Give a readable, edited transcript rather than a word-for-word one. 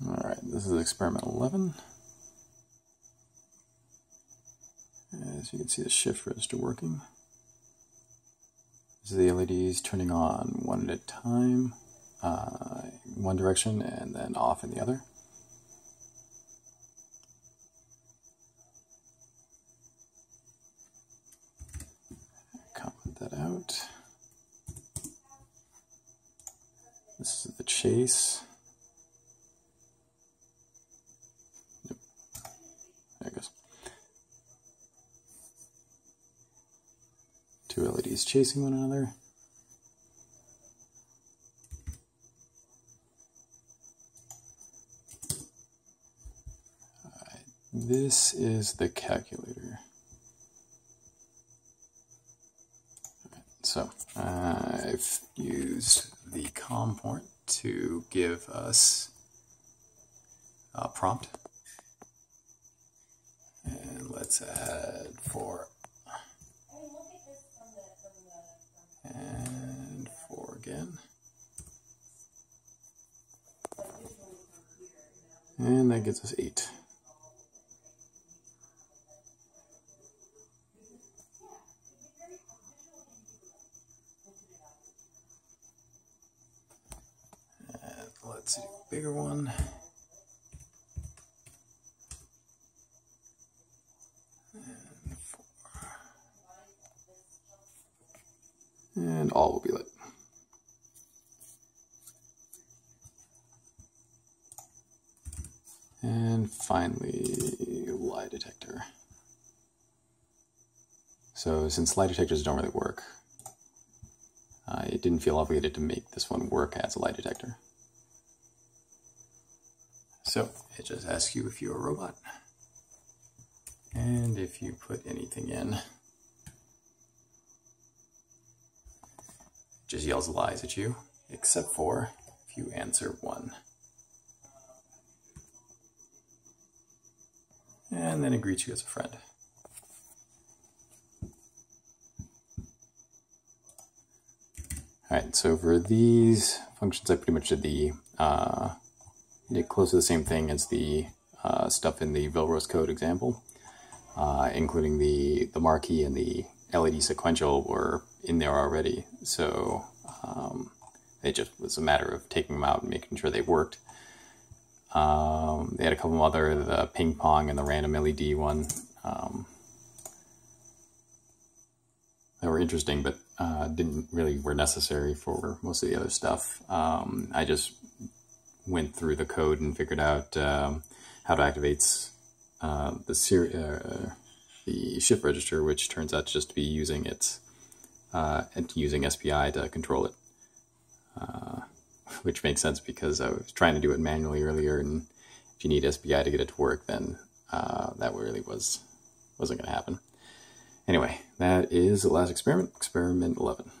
Alright, this is experiment 11. As you can see, the shift register working. This is the LEDs turning on one at a time, one direction, and then off in the other. Comment that out. This is the chase. Yep. There it goes. Two LEDs chasing one another. Alright, this is the calculator. Alright, so I've used the COM port to give us a prompt. And let's add 4. And 4 again. And that gets us 8. And let's do a bigger one. And 4. And all will be lit. And finally, lie detector. So since lie detectors don't really work, I didn't feel obligated to make this one work as a lie detector. So it just asks you if you're a robot. And if you put anything in, it just yells lies at you, except for if you answer 1. And then it greets you as a friend. Alright, so for these functions, I pretty much did close to the same thing as the stuff in the Velros code example, including the marquee and the LED sequential were in there already. So it just was a matter of taking them out and making sure they worked. They had a couple other, the ping pong and the random LED one, that were interesting, but didn't really were necessary for most of the other stuff. I just went through the code and figured out how to activate the shift register, which turns out just to be using using SPI to control it. Which makes sense because I was trying to do it manually earlier, and if you need SPI to get it to work, then that really wasn't going to happen. Anyway, that is the last experiment, experiment 11.